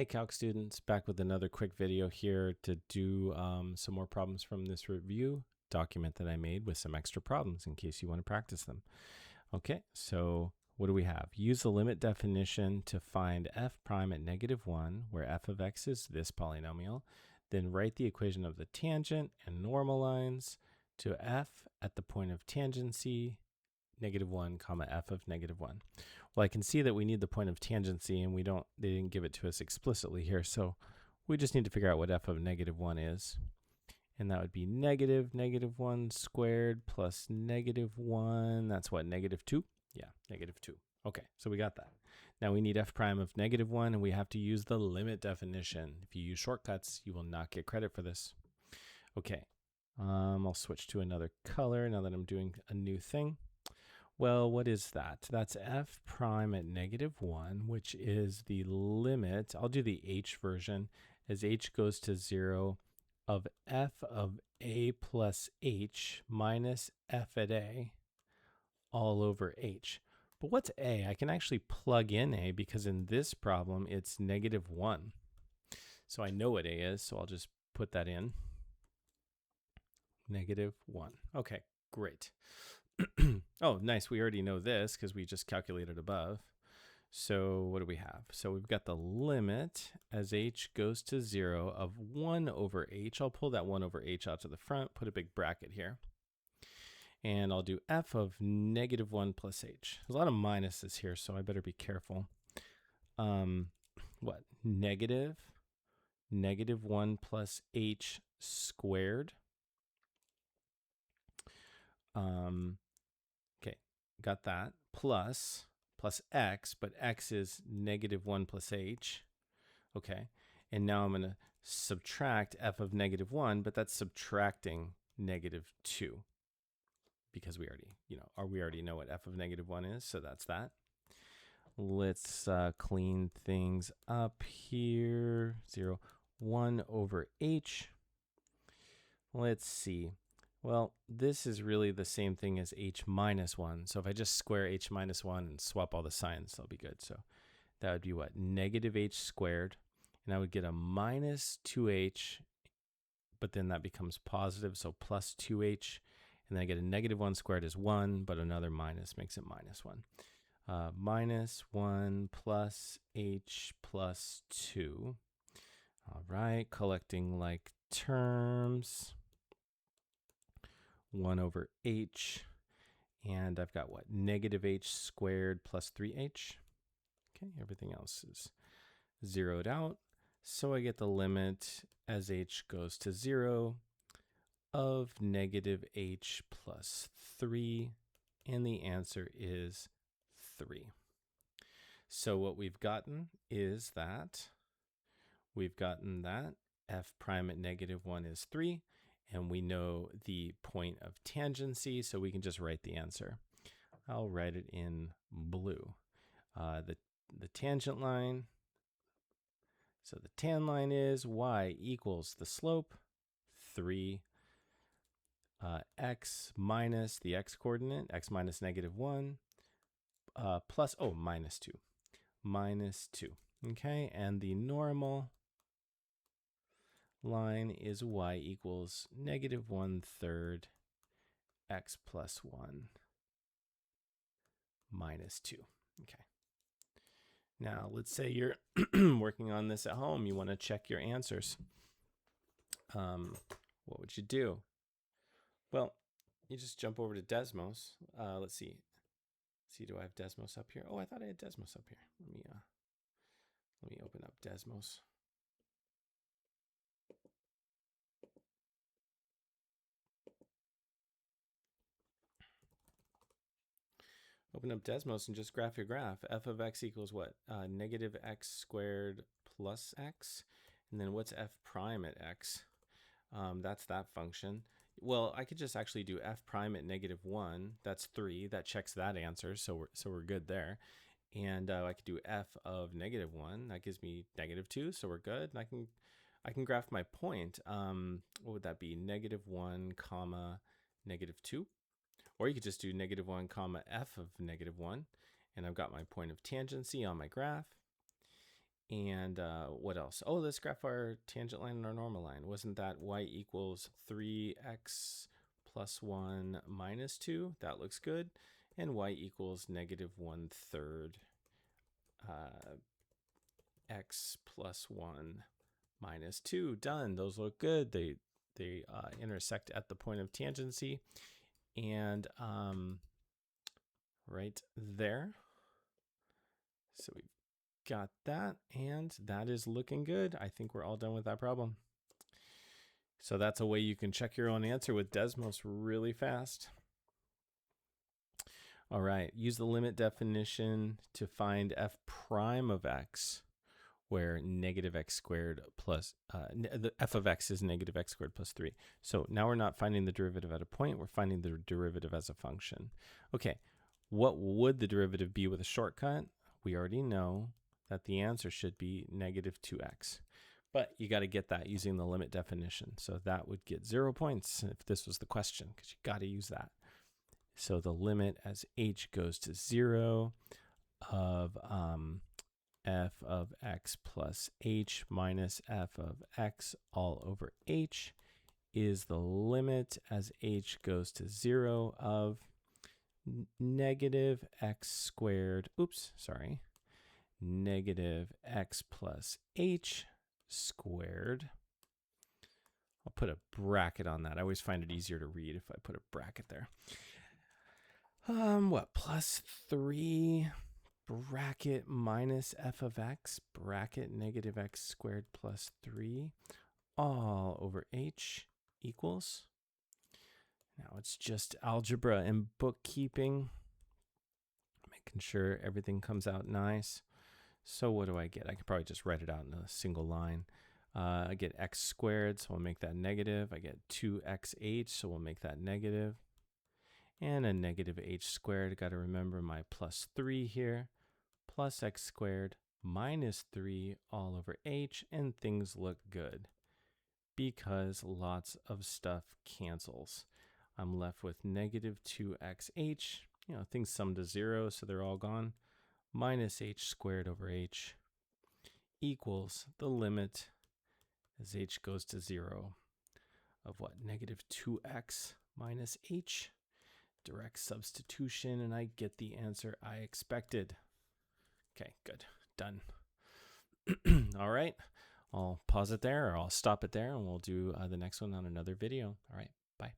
Hey Calc students, back with another quick video here to do some more problems from this review document that I made with some extra problems in case you want to practice them. Okay, so what do we have? Use the limit definition to find f prime at -1, where f of x is this polynomial. Then write the equation of the tangent and normalize to f at the point of tangency, -1 comma f of -1. Well, I can see that we need the point of tangency, and they didn't give it to us explicitly here, so we just need to figure out what f of -1 is. And that would be -1 squared plus -1. That's what, -2? Yeah, -2. Okay, so we got that. Now we need f prime of -1, and we have to use the limit definition. If you use shortcuts, you will not get credit for this. Okay, I'll switch to another color now that I'm doing a new thing. Well, what is that? That's f prime at -1, which is the limit. I'll do the h version as h goes to 0 of f of a plus h minus f at a all over h. But what's a? I can actually plug in a because in this problem it's -1. So I know what a is, so I'll just put that in. -1. Okay, great. Oh, nice. We already know this because we just calculated above. So what do we have? So we've got the limit as h goes to 0 of 1 over h. I'll pull that 1 over h out to the front, put a big bracket here. And I'll do f of -1 plus h. There's a lot of minuses here, so I better be careful. What? -1 plus h squared. Okay, got that. Plus x, but x is -1 plus h. Okay, and now I'm going to subtract f of -1, but that's subtracting -2 because we already know what f of -1 is, so that's that. Let's clean things up here. 1 over h. Let's see. Well, this is really the same thing as h minus 1. So if I just square h minus 1 and swap all the signs, that'll be good. So that would be what? -h squared. And I would get a minus 2h, but then that becomes positive, so plus 2h. And then I get a -1 squared is 1, but another minus makes it -1. -1 plus h plus 2. All right, collecting like terms. 1 over h, and I've got what? -h squared plus 3h. Okay, everything else is zeroed out. So I get the limit as h goes to 0 of -h plus 3, and the answer is 3. So what we've gotten is that f prime at -1 is 3. And we know the point of tangency, so we can just write the answer. I'll write it in blue. The tangent line, so the tan line is y equals the slope, 3, x minus the x coordinate, x minus -1, plus, minus 2. Minus 2. Okay, and the normal line is y equals -1/3 x plus 1 minus 2. Okay. Now, let's say you're working on this at home. You want to check your answers. What would you do? Well, you just jump over to Desmos. Let's see. Do I have Desmos up here? Oh, I thought I had Desmos up here. Let me open up Desmos. Open up Desmos and just graph your graph. F of x equals what? -x squared plus x. And then what's f prime at x? That's that function. Well, I could just actually do f prime at -1. That's 3. That checks that answer, so we're good there. And I could do f of -1. That gives me -2, so we're good. And I can graph my point. What would that be? -1 comma -2. Or you could just do -1 comma f of -1, and I've got my point of tangency on my graph. And what else? Oh, let's graph our tangent line and our normal line. Wasn't that y equals 3x plus 1 minus 2? That looks good. And y equals negative 1/3 x plus 1 minus 2. Done. Those look good. They intersect at the point of tangency. And right there. So we've got that, and that is looking good. I think we're all done with that problem. So that's a way you can check your own answer with Desmos really fast. All right, use the limit definition to find f prime of x, where negative x squared plus, the f of x is negative x squared plus 3. So now we're not finding the derivative at a point, we're finding the derivative as a function. Okay, what would the derivative be with a shortcut? We already know that the answer should be negative 2x. But you got to get that using the limit definition. So that would get 0 points if this was the question, because you got to use that. So the limit as h goes to 0 of f of x plus h minus f of x all over h is the limit as h goes to 0 of negative x squared, negative x plus h squared. I'll put a bracket on that. I always find it easier to read if I put a bracket there. Plus 3 bracket minus f of x bracket negative x squared plus 3 all over h equals. Now it's just algebra and bookkeeping, making sure everything comes out nice. So what do I get? I could probably just write it out in a single line. I get x squared, so we'll make that negative. I get 2xh, so we'll make that negative. And a negative h squared, got to remember my plus 3 here, plus x squared minus 3 all over h, and things look good because lots of stuff cancels. I'm left with negative 2xh, things sum to 0, so they're all gone, minus h squared over h equals the limit as h goes to 0 of what? Negative 2x minus h. Direct substitution, and I get the answer I expected. Okay, good. Done. All right. I'll pause it there, or I'll stop it there, and we'll do the next one on another video. All right. Bye.